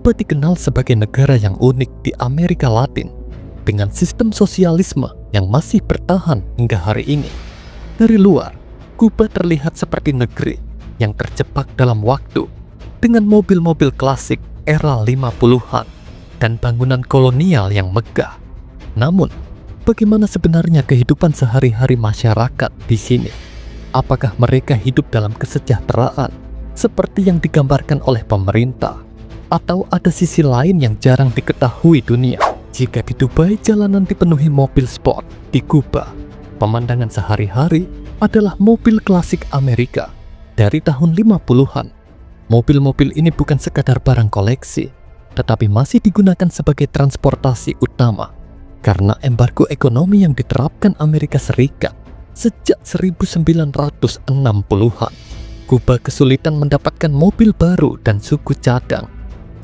Kuba dikenal sebagai negara yang unik di Amerika Latin, dengan sistem sosialisme yang masih bertahan hingga hari ini. Dari luar, Kuba terlihat seperti negeri yang terjebak dalam waktu, dengan mobil-mobil klasik era 50-an dan bangunan kolonial yang megah. Namun, bagaimana sebenarnya kehidupan sehari-hari masyarakat di sini? Apakah mereka hidup dalam kesejahteraan seperti yang digambarkan oleh pemerintah? Atau ada sisi lain yang jarang diketahui dunia? Jika di Dubai jalanan dipenuhi mobil sport, di Kuba pemandangan sehari-hari adalah mobil klasik Amerika dari tahun 50-an. Mobil-mobil ini bukan sekadar barang koleksi, tetapi masih digunakan sebagai transportasi utama karena embargo ekonomi yang diterapkan Amerika Serikat sejak 1960-an. Kuba kesulitan mendapatkan mobil baru dan suku cadang,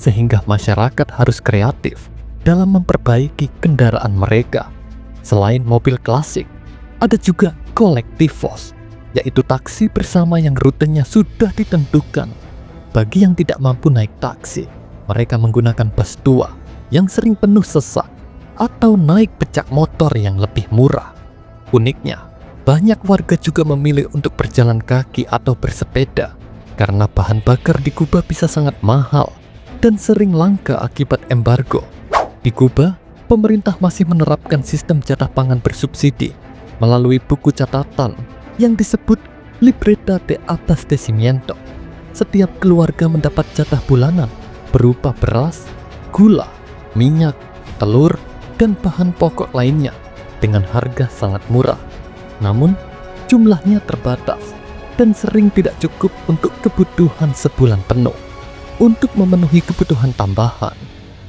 sehingga masyarakat harus kreatif dalam memperbaiki kendaraan mereka. Selain mobil klasik, ada juga kolektivos, yaitu taksi bersama yang rutenya sudah ditentukan. Bagi yang tidak mampu naik taksi, mereka menggunakan bus tua yang sering penuh sesak atau naik becak motor yang lebih murah. Uniknya, banyak warga juga memilih untuk berjalan kaki atau bersepeda karena bahan bakar di Kuba bisa sangat mahal dan sering langka akibat embargo. Di Kuba, pemerintah masih menerapkan sistem jatah pangan bersubsidi melalui buku catatan yang disebut Libreta de Abastecimiento. Setiap keluarga mendapat jatah bulanan berupa beras, gula, minyak, telur, dan bahan pokok lainnya dengan harga sangat murah. Namun, jumlahnya terbatas dan sering tidak cukup untuk kebutuhan sebulan penuh. Untuk memenuhi kebutuhan tambahan,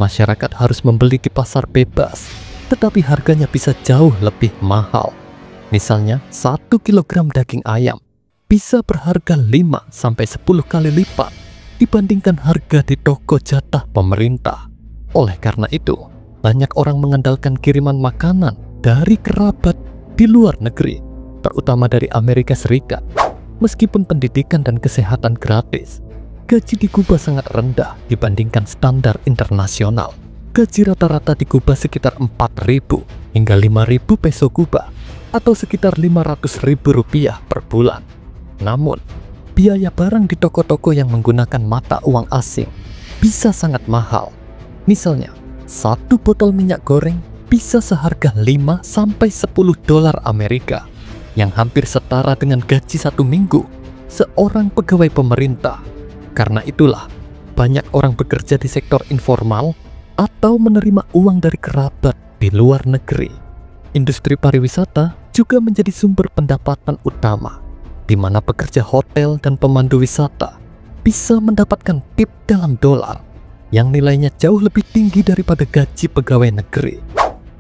masyarakat harus membeli di pasar bebas, tetapi harganya bisa jauh lebih mahal. Misalnya, 1 kilogram daging ayam bisa berharga 5-10 kali lipat dibandingkan harga di toko jatah pemerintah. Oleh karena itu, banyak orang mengandalkan kiriman makanan dari kerabat di luar negeri, terutama dari Amerika Serikat. Meskipun pendidikan dan kesehatan gratis, gaji di Kuba sangat rendah dibandingkan standar internasional. Gaji rata-rata di Kuba sekitar 4.000 hingga 5.000 peso Kuba atau sekitar 500.000 rupiah per bulan. Namun, biaya barang di toko-toko yang menggunakan mata uang asing bisa sangat mahal. Misalnya, 1 botol minyak goreng bisa seharga 5-10 dolar Amerika, yang hampir setara dengan gaji 1 minggu seorang pegawai pemerintah. Karena itulah, banyak orang bekerja di sektor informal atau menerima uang dari kerabat di luar negeri. Industri pariwisata juga menjadi sumber pendapatan utama, di mana pekerja hotel dan pemandu wisata bisa mendapatkan tip dalam dolar yang nilainya jauh lebih tinggi daripada gaji pegawai negeri.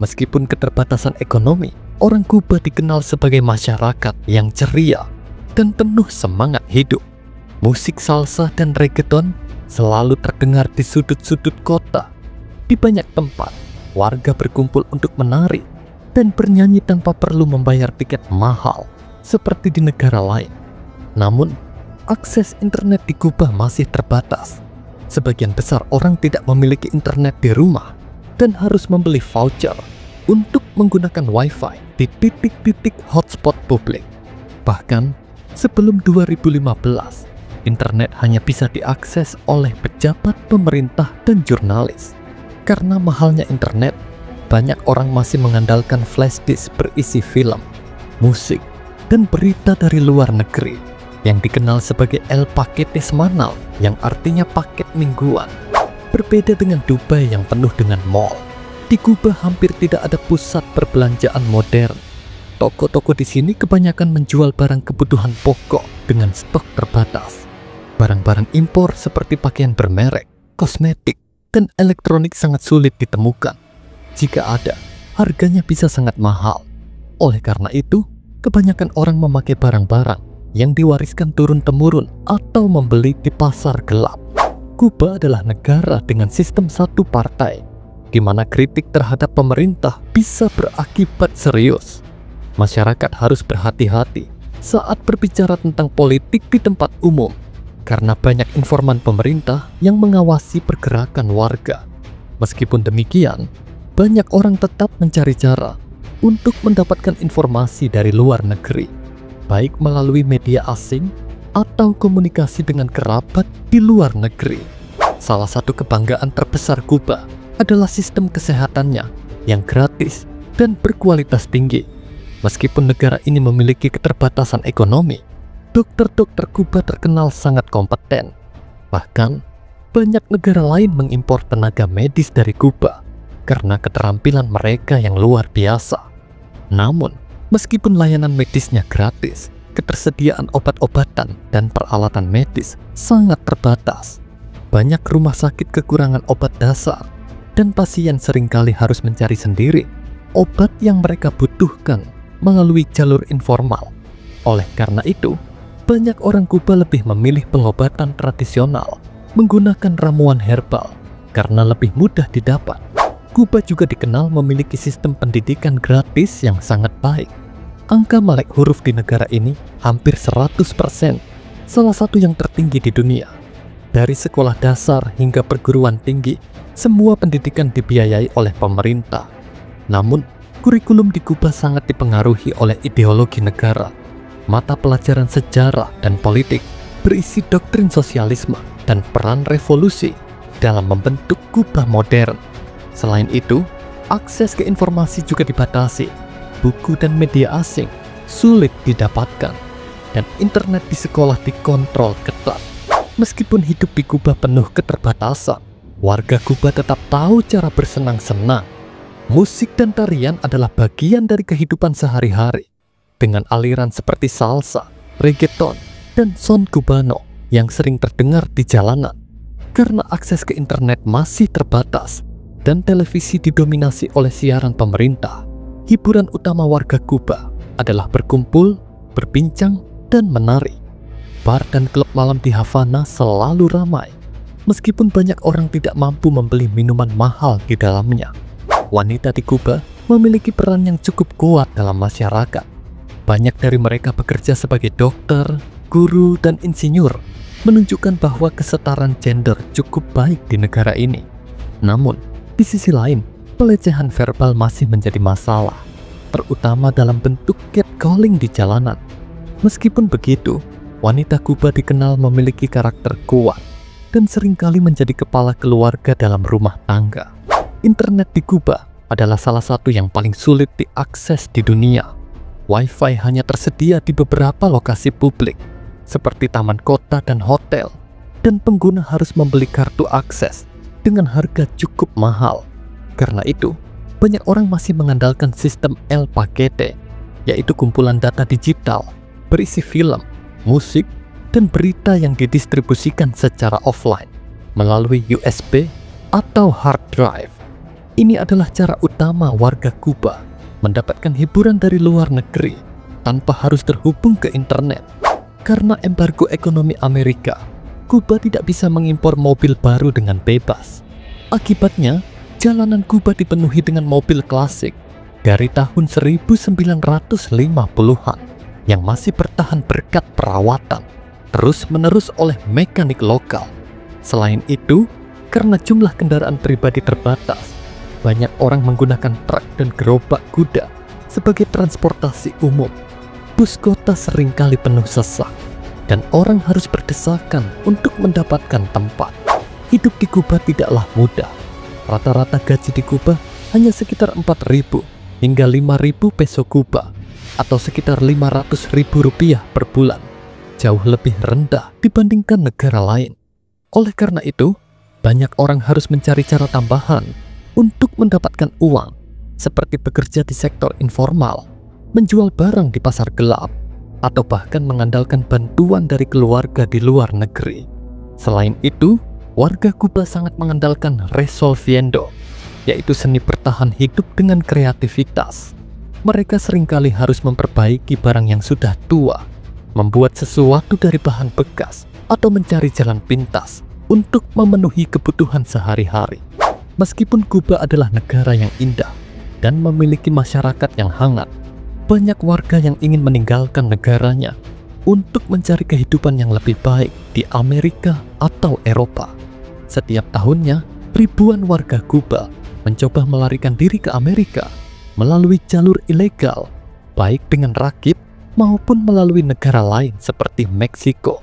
Meskipun keterbatasan ekonomi, orang Kuba dikenal sebagai masyarakat yang ceria dan penuh semangat hidup. Musik salsa dan reggaeton selalu terdengar di sudut-sudut kota. Di banyak tempat, warga berkumpul untuk menari dan bernyanyi tanpa perlu membayar tiket mahal seperti di negara lain. Namun, akses internet di Kuba masih terbatas. Sebagian besar orang tidak memiliki internet di rumah dan harus membeli voucher untuk menggunakan wifi di titik-titik hotspot publik. Bahkan, sebelum 2015, internet hanya bisa diakses oleh pejabat pemerintah dan jurnalis. Karena mahalnya internet, banyak orang masih mengandalkan flash disk berisi film, musik, dan berita dari luar negeri yang dikenal sebagai El Paquete Semanal, yang artinya paket mingguan. Berbeda dengan Dubai yang penuh dengan mall, di Kuba hampir tidak ada pusat perbelanjaan modern. Toko-toko di sini kebanyakan menjual barang kebutuhan pokok dengan stok terbatas. Barang-barang impor seperti pakaian bermerek, kosmetik, dan elektronik sangat sulit ditemukan. Jika ada, harganya bisa sangat mahal. Oleh karena itu, kebanyakan orang memakai barang-barang yang diwariskan turun-temurun atau membeli di pasar gelap. Kuba adalah negara dengan sistem satu partai, di mana kritik terhadap pemerintah bisa berakibat serius. Masyarakat harus berhati-hati saat berbicara tentang politik di tempat umum, karena banyak informan pemerintah yang mengawasi pergerakan warga. Meskipun demikian, banyak orang tetap mencari cara untuk mendapatkan informasi dari luar negeri, baik melalui media asing atau komunikasi dengan kerabat di luar negeri. Salah satu kebanggaan terbesar Kuba adalah sistem kesehatannya yang gratis dan berkualitas tinggi. Meskipun negara ini memiliki keterbatasan ekonomi, dokter-dokter Kuba terkenal sangat kompeten. Bahkan, banyak negara lain mengimpor tenaga medis dari Kuba karena keterampilan mereka yang luar biasa. Namun, meskipun layanan medisnya gratis, ketersediaan obat-obatan dan peralatan medis sangat terbatas. Banyak rumah sakit kekurangan obat dasar, dan pasien seringkali harus mencari sendiri obat yang mereka butuhkan melalui jalur informal. Oleh karena itu, banyak orang Kuba lebih memilih pengobatan tradisional menggunakan ramuan herbal karena lebih mudah didapat. Kuba juga dikenal memiliki sistem pendidikan gratis yang sangat baik. Angka melek huruf di negara ini hampir 100%, salah satu yang tertinggi di dunia. Dari sekolah dasar hingga perguruan tinggi, semua pendidikan dibiayai oleh pemerintah. Namun, kurikulum di Kuba sangat dipengaruhi oleh ideologi negara. Mata pelajaran sejarah dan politik berisi doktrin sosialisme dan peran revolusi dalam membentuk Kuba modern. Selain itu, akses ke informasi juga dibatasi. Buku dan media asing sulit didapatkan, dan internet di sekolah dikontrol ketat. Meskipun hidup di Kuba penuh keterbatasan, warga Kuba tetap tahu cara bersenang-senang. Musik dan tarian adalah bagian dari kehidupan sehari-hari, dengan aliran seperti salsa, reggaeton, dan son cubano yang sering terdengar di jalanan. Karena akses ke internet masih terbatas dan televisi didominasi oleh siaran pemerintah, hiburan utama warga Kuba adalah berkumpul, berbincang, dan menari. Bar dan klub malam di Havana selalu ramai, meskipun banyak orang tidak mampu membeli minuman mahal di dalamnya. Wanita di Kuba memiliki peran yang cukup kuat dalam masyarakat. Banyak dari mereka bekerja sebagai dokter, guru, dan insinyur, menunjukkan bahwa kesetaraan gender cukup baik di negara ini. Namun, di sisi lain, pelecehan verbal masih menjadi masalah, terutama dalam bentuk catcalling di jalanan. Meskipun begitu, wanita Kuba dikenal memiliki karakter kuat dan seringkali menjadi kepala keluarga dalam rumah tangga. Internet di Kuba adalah salah satu yang paling sulit diakses di dunia. Wi-Fi hanya tersedia di beberapa lokasi publik, seperti taman kota dan hotel, dan pengguna harus membeli kartu akses dengan harga cukup mahal. Karena itu, banyak orang masih mengandalkan sistem El Paquete, yaitu kumpulan data digital berisi film, musik, dan berita yang didistribusikan secara offline melalui USB atau hard drive. Ini adalah cara utama warga Kuba mendapatkan hiburan dari luar negeri tanpa harus terhubung ke internet. Karena embargo ekonomi Amerika, Kuba tidak bisa mengimpor mobil baru dengan bebas. Akibatnya, jalanan Kuba dipenuhi dengan mobil klasik dari tahun 1950-an yang masih bertahan berkat perawatan terus-menerus oleh mekanik lokal. Selain itu, karena jumlah kendaraan pribadi terbatas, banyak orang menggunakan truk dan gerobak kuda sebagai transportasi umum. Bus kota seringkali penuh sesak, dan orang harus berdesakan untuk mendapatkan tempat. Hidup di Kuba tidaklah mudah. Rata-rata gaji di Kuba hanya sekitar 4.000 hingga 5.000 peso Kuba, atau sekitar 500.000 rupiah per bulan. Jauh lebih rendah dibandingkan negara lain. Oleh karena itu, banyak orang harus mencari cara tambahan untuk mendapatkan uang, seperti bekerja di sektor informal, menjual barang di pasar gelap, atau bahkan mengandalkan bantuan dari keluarga di luar negeri. Selain itu, warga Kuba sangat mengandalkan resolviendo, yaitu seni bertahan hidup dengan kreativitas. Mereka seringkali harus memperbaiki barang yang sudah tua, membuat sesuatu dari bahan bekas, atau mencari jalan pintas untuk memenuhi kebutuhan sehari-hari. Meskipun Kuba adalah negara yang indah dan memiliki masyarakat yang hangat, banyak warga yang ingin meninggalkan negaranya untuk mencari kehidupan yang lebih baik di Amerika atau Eropa. Setiap tahunnya, ribuan warga Kuba mencoba melarikan diri ke Amerika melalui jalur ilegal, baik dengan rakit maupun melalui negara lain seperti Meksiko.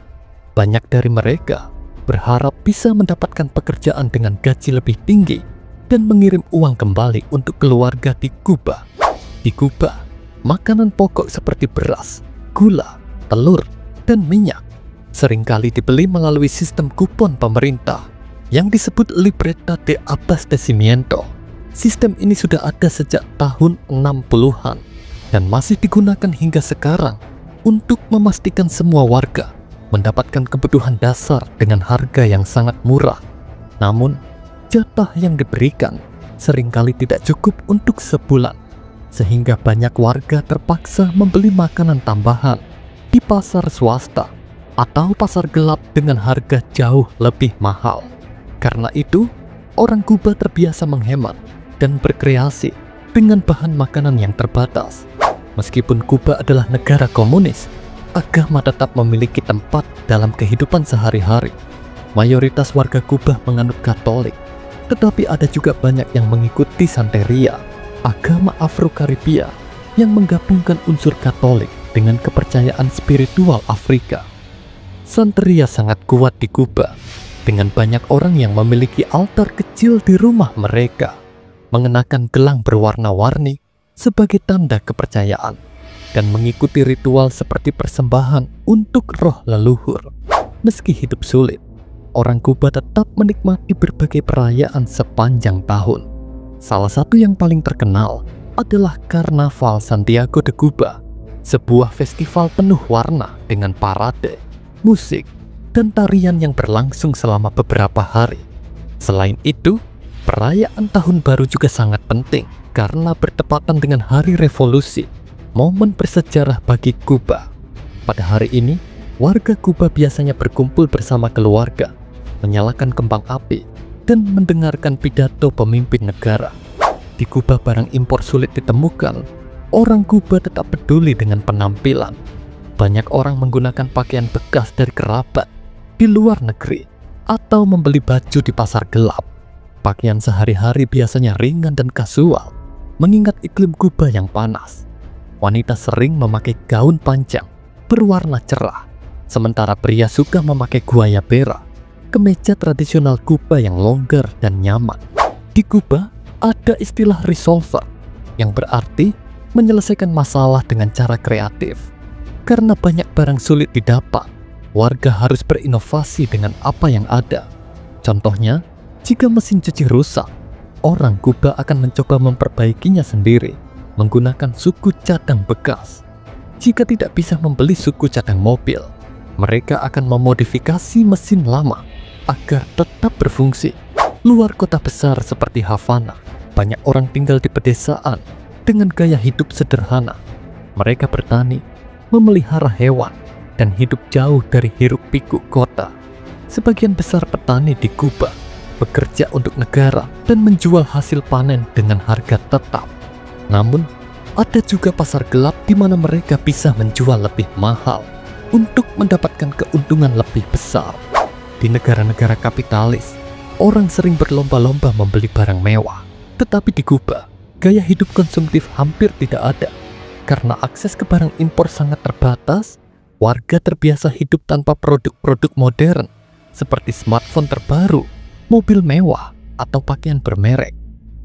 Banyak dari mereka berharap bisa mendapatkan pekerjaan dengan gaji lebih tinggi dan mengirim uang kembali untuk keluarga di Kuba. Di Kuba, makanan pokok seperti beras, gula, telur, dan minyak seringkali dibeli melalui sistem kupon pemerintah yang disebut Libreta de Abastecimiento. Sistem ini sudah ada sejak tahun 60-an dan masih digunakan hingga sekarang untuk memastikan semua warga mendapatkan kebutuhan dasar dengan harga yang sangat murah. Namun, jatah yang diberikan seringkali tidak cukup untuk sebulan, sehingga banyak warga terpaksa membeli makanan tambahan di pasar swasta atau pasar gelap dengan harga jauh lebih mahal. Karena itu, orang Kuba terbiasa menghemat dan berkreasi dengan bahan makanan yang terbatas. Meskipun Kuba adalah negara komunis, agama tetap memiliki tempat dalam kehidupan sehari-hari. Mayoritas warga Kuba menganut Katolik, tetapi ada juga banyak yang mengikuti Santeria, agama Afro-Karibia yang menggabungkan unsur Katolik dengan kepercayaan spiritual Afrika. Santeria sangat kuat di Kuba, dengan banyak orang yang memiliki altar kecil di rumah mereka, mengenakan gelang berwarna-warni sebagai tanda kepercayaan, dan mengikuti ritual seperti persembahan untuk roh leluhur. Meski hidup sulit, orang Kuba tetap menikmati berbagai perayaan sepanjang tahun. Salah satu yang paling terkenal adalah Karnaval Santiago de Cuba, sebuah festival penuh warna dengan parade, musik, dan tarian yang berlangsung selama beberapa hari. Selain itu, perayaan Tahun Baru juga sangat penting karena bertepatan dengan Hari Revolusi, momen bersejarah bagi Kuba. Pada hari ini, warga Kuba biasanya berkumpul bersama keluarga, menyalakan kembang api, dan mendengarkan pidato pemimpin negara. Di Kuba barang impor sulit ditemukan. Orang Kuba tetap peduli dengan penampilan. Banyak orang menggunakan pakaian bekas dari kerabat di luar negeri atau membeli baju di pasar gelap. Pakaian sehari-hari biasanya ringan dan kasual, mengingat iklim Kuba yang panas. Wanita sering memakai gaun panjang berwarna cerah, sementara pria suka memakai guayabera, kemeja tradisional Kuba yang longgar dan nyaman. Di Kuba ada istilah resolver yang berarti menyelesaikan masalah dengan cara kreatif. Karena banyak barang sulit didapat, warga harus berinovasi dengan apa yang ada. Contohnya, jika mesin cuci rusak, orang Kuba akan mencoba memperbaikinya sendiri menggunakan suku cadang bekas. Jika tidak bisa membeli suku cadang mobil, mereka akan memodifikasi mesin lama agar tetap berfungsi. Luar kota besar seperti Havana, banyak orang tinggal di pedesaan dengan gaya hidup sederhana. Mereka bertani, memelihara hewan, dan hidup jauh dari hiruk-pikuk kota. Sebagian besar petani di Kuba bekerja untuk negara dan menjual hasil panen dengan harga tetap. Namun, ada juga pasar gelap di mana mereka bisa menjual lebih mahal untuk mendapatkan keuntungan lebih besar. Di negara-negara kapitalis, orang sering berlomba-lomba membeli barang mewah. Tetapi di Kuba, gaya hidup konsumtif hampir tidak ada. Karena akses ke barang impor sangat terbatas, warga terbiasa hidup tanpa produk-produk modern seperti smartphone terbaru, mobil mewah, atau pakaian bermerek.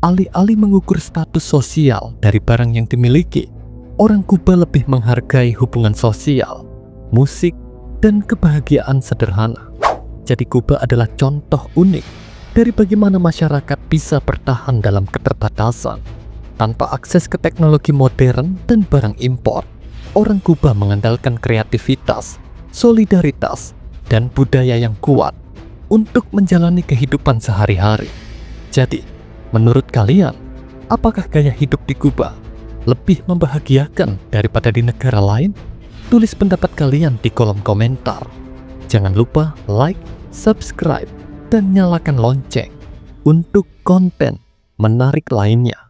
Alih-alih mengukur status sosial dari barang yang dimiliki, orang Kuba lebih menghargai hubungan sosial, musik, dan kebahagiaan sederhana. Jadi Kuba adalah contoh unik dari bagaimana masyarakat bisa bertahan dalam keterbatasan. Tanpa akses ke teknologi modern dan barang impor, orang Kuba mengandalkan kreativitas, solidaritas, dan budaya yang kuat untuk menjalani kehidupan sehari-hari. Jadi, menurut kalian, apakah gaya hidup di Kuba lebih membahagiakan daripada di negara lain? Tulis pendapat kalian di kolom komentar. Jangan lupa like, subscribe, dan nyalakan lonceng untuk konten menarik lainnya.